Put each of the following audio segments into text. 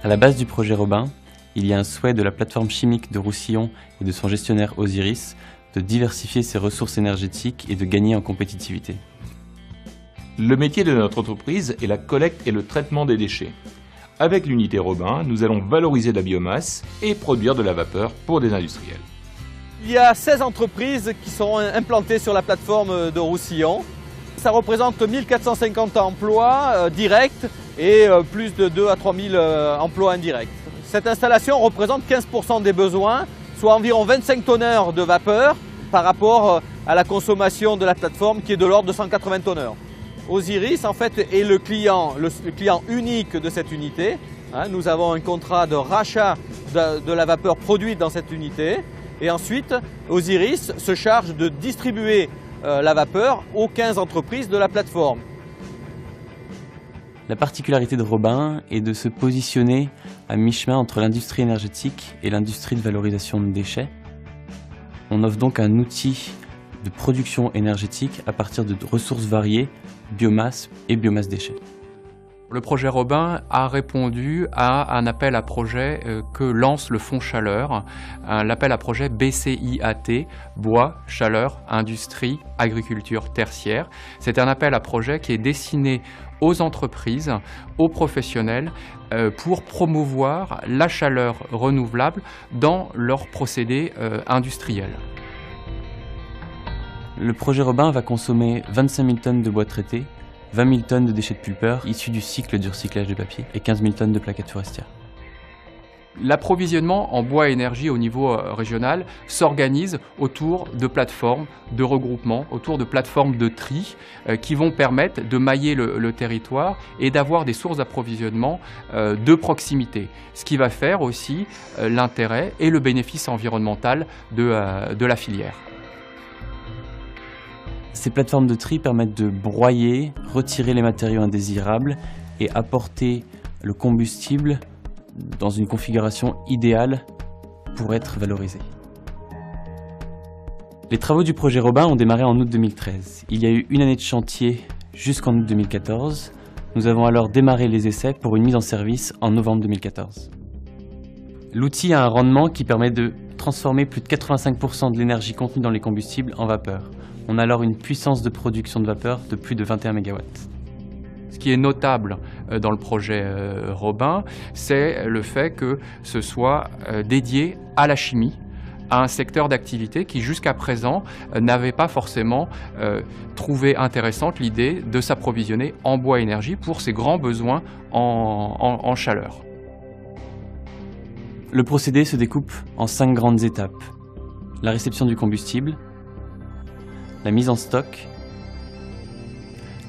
À la base du projet Robin, il y a un souhait de la plateforme chimique de Roussillon et de son gestionnaire Osiris de diversifier ses ressources énergétiques et de gagner en compétitivité. Le métier de notre entreprise est la collecte et le traitement des déchets. Avec l'unité Robin, nous allons valoriser la biomasse et produire de la vapeur pour des industriels. Il y a 16 entreprises qui seront implantées sur la plateforme de Roussillon. Ça représente 1450 emplois directs et plus de 2 à 3 000 emplois indirects. Cette installation représente 15% des besoins, soit environ 25 tonneurs de vapeur par rapport à la consommation de la plateforme qui est de l'ordre de 180 tonneurs. Osiris en fait est le client unique de cette unité. Nous avons un contrat de rachat de la vapeur produite dans cette unité et ensuite Osiris se charge de distribuer la vapeur aux 15 entreprises de la plateforme. La particularité de Robin est de se positionner à mi-chemin entre l'industrie énergétique et l'industrie de valorisation de déchets. On offre donc un outil de production énergétique à partir de ressources variées, biomasse et biomasse déchets. Le projet Robin a répondu à un appel à projet que lance le Fonds Chaleur, l'appel à projet BCIAT, Bois, Chaleur, Industrie, Agriculture tertiaire. C'est un appel à projet qui est destiné aux entreprises, aux professionnels, pour promouvoir la chaleur renouvelable dans leurs procédés industriels. Le projet Robin va consommer 25 000 tonnes de bois traité, 20 000 tonnes de déchets de pulpeur issus du cycle du recyclage de papier et 15 000 tonnes de plaquettes forestières. L'approvisionnement en bois énergie au niveau régional s'organise autour de plateformes de regroupement, autour de plateformes de tri qui vont permettre de mailler le territoire et d'avoir des sources d'approvisionnement de proximité. Ce qui va faire aussi l'intérêt et le bénéfice environnemental de la filière. Ces plateformes de tri permettent de broyer, retirer les matériaux indésirables et apporter le combustible dans une configuration idéale pour être valorisé. Les travaux du projet Robin ont démarré en août 2013. Il y a eu une année de chantier jusqu'en août 2014. Nous avons alors démarré les essais pour une mise en service en novembre 2014. L'outil a un rendement qui permet de transformer plus de 85% de l'énergie contenue dans les combustibles en vapeur. On a alors une puissance de production de vapeur de plus de 21 MW. Ce qui est notable dans le projet Robin, c'est le fait que ce soit dédié à la chimie, à un secteur d'activité qui jusqu'à présent n'avait pas forcément trouvé intéressante l'idée de s'approvisionner en bois énergie pour ses grands besoins en chaleur. Le procédé se découpe en 5 grandes étapes. La réception du combustible, la mise en stock,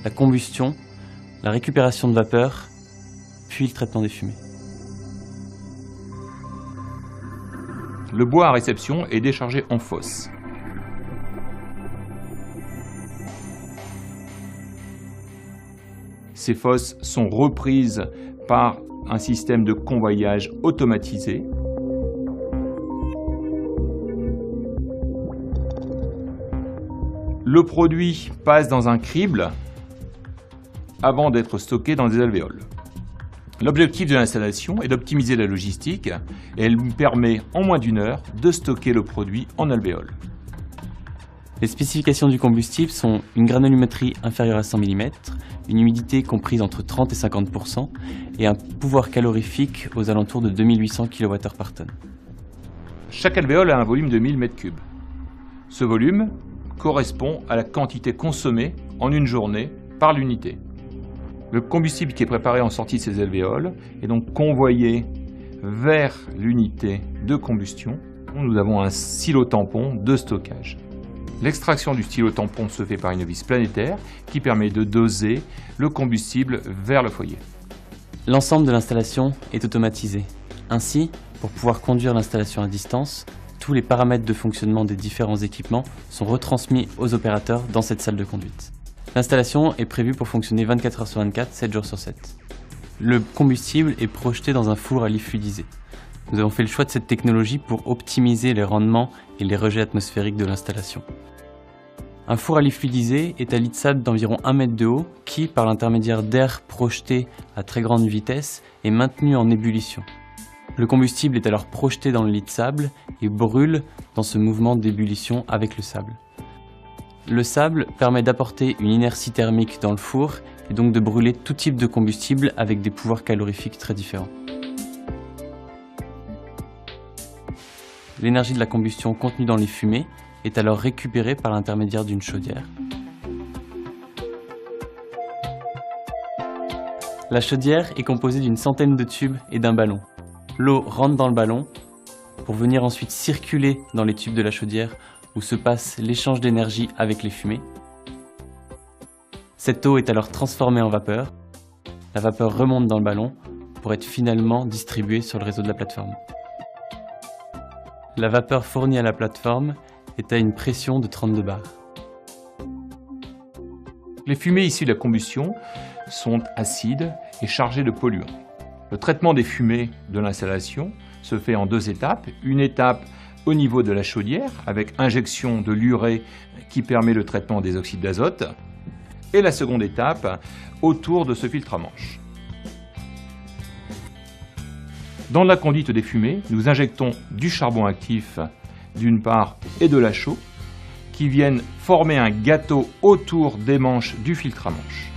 la combustion, la récupération de vapeur, puis le traitement des fumées. Le bois à réception est déchargé en fosse. Ces fosses sont reprises par un système de convoyage automatisé. Le produit passe dans un crible avant d'être stocké dans des alvéoles. L'objectif de l'installation est d'optimiser la logistique et elle nous permet en moins d'1 heure de stocker le produit en alvéoles. Les spécifications du combustible sont une granulométrie inférieure à 100 mm, une humidité comprise entre 30 et 50% et un pouvoir calorifique aux alentours de 2800 kWh par tonne. Chaque alvéole a un volume de 1000 m3. Ce volume correspond à la quantité consommée en une journée par l'unité. Le combustible qui est préparé en sortie de ces alvéoles est donc convoyé vers l'unité de combustion. Nous avons un silo tampon de stockage. L'extraction du stylo tampon se fait par une vis planétaire qui permet de doser le combustible vers le foyer. L'ensemble de l'installation est automatisé. Ainsi, pour pouvoir conduire l'installation à distance, tous les paramètres de fonctionnement des différents équipements sont retransmis aux opérateurs dans cette salle de conduite. L'installation est prévue pour fonctionner 24 heures sur 24, 7 jours sur 7. Le combustible est projeté dans un four à lit fluidisé. Nous avons fait le choix de cette technologie pour optimiser les rendements et les rejets atmosphériques de l'installation. Un four à lit fluidisé est un lit de sable d'environ 1 mètre de haut qui, par l'intermédiaire d'air projeté à très grande vitesse, est maintenu en ébullition. Le combustible est alors projeté dans le lit de sable et brûle dans ce mouvement d'ébullition avec le sable. Le sable permet d'apporter une inertie thermique dans le four et donc de brûler tout type de combustible avec des pouvoirs calorifiques très différents. L'énergie de la combustion contenue dans les fumées est alors récupérée par l'intermédiaire d'une chaudière. La chaudière est composée d'une centaine de tubes et d'un ballon. L'eau rentre dans le ballon pour venir ensuite circuler dans les tubes de la chaudière où se passe l'échange d'énergie avec les fumées. Cette eau est alors transformée en vapeur. La vapeur remonte dans le ballon pour être finalement distribuée sur le réseau de la plateforme. La vapeur fournie à la plateforme est à une pression de 32 bars. Les fumées issues de la combustion sont acides et chargées de polluants. Le traitement des fumées de l'installation se fait en 2 étapes. Une étape au niveau de la chaudière avec injection de l'urée qui permet le traitement des oxydes d'azote. Et la seconde étape autour de ce filtre à manche. Dans la conduite des fumées, nous injectons du charbon actif d'une part et de la chaux qui viennent former un gâteau autour des manches du filtre à manche.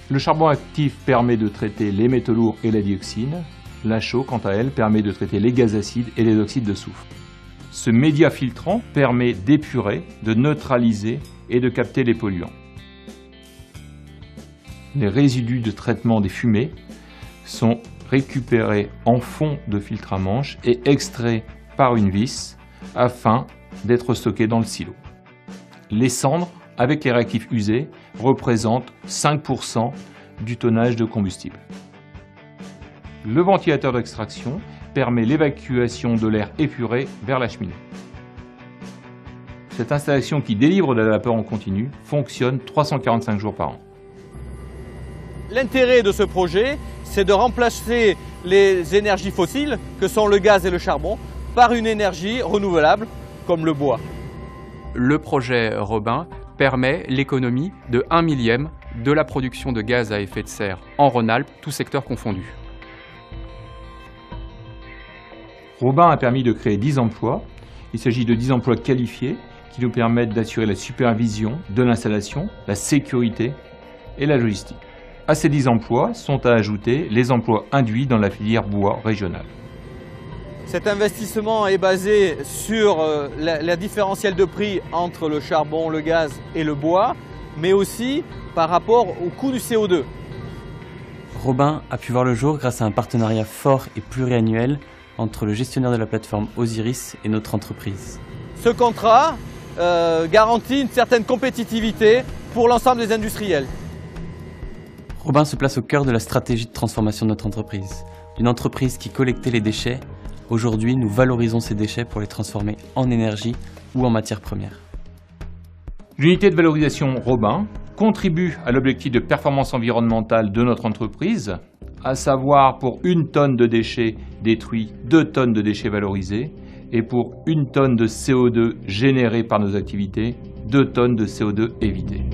Le charbon actif permet de traiter les métaux lourds et la dioxine. La chaux, quant à elle, permet de traiter les gaz acides et les oxydes de soufre. Ce média filtrant permet d'épurer, de neutraliser et de capter les polluants. Les résidus de traitement des fumées sont récupérés en fond de filtre à manche et extraits par une vis afin d'être stockés dans le silo. Les cendres, avec les réactifs usés, représentent 5% du tonnage de combustible. Le ventilateur d'extraction permet l'évacuation de l'air épuré vers la cheminée. Cette installation qui délivre de la vapeur en continu fonctionne 345 jours par an. L'intérêt de ce projet, c'est de remplacer les énergies fossiles, que sont le gaz et le charbon, par une énergie renouvelable, comme le bois. Le projet Robin permet l'économie de 1/1000 de la production de gaz à effet de serre en Rhône-Alpes, tous secteurs confondus. Robin a permis de créer 10 emplois. Il s'agit de 10 emplois qualifiés qui nous permettent d'assurer la supervision de l'installation, la sécurité et la logistique. À ces 10 emplois sont à ajouter les emplois induits dans la filière bois régionale. Cet investissement est basé sur la différentielle de prix entre le charbon, le gaz et le bois, mais aussi par rapport au coût du CO2. Robin a pu voir le jour grâce à un partenariat fort et pluriannuel entre le gestionnaire de la plateforme Osiris et notre entreprise. Ce contrat garantit une certaine compétitivité pour l'ensemble des industriels. Robin se place au cœur de la stratégie de transformation de notre entreprise. D'une entreprise qui collectait les déchets, aujourd'hui nous valorisons ces déchets pour les transformer en énergie ou en matière première. L'unité de valorisation Robin contribue à l'objectif de performance environnementale de notre entreprise, à savoir pour 1 tonne de déchets détruits, 2 tonnes de déchets valorisés, et pour 1 tonne de CO2 générée par nos activités, 2 tonnes de CO2 évitées.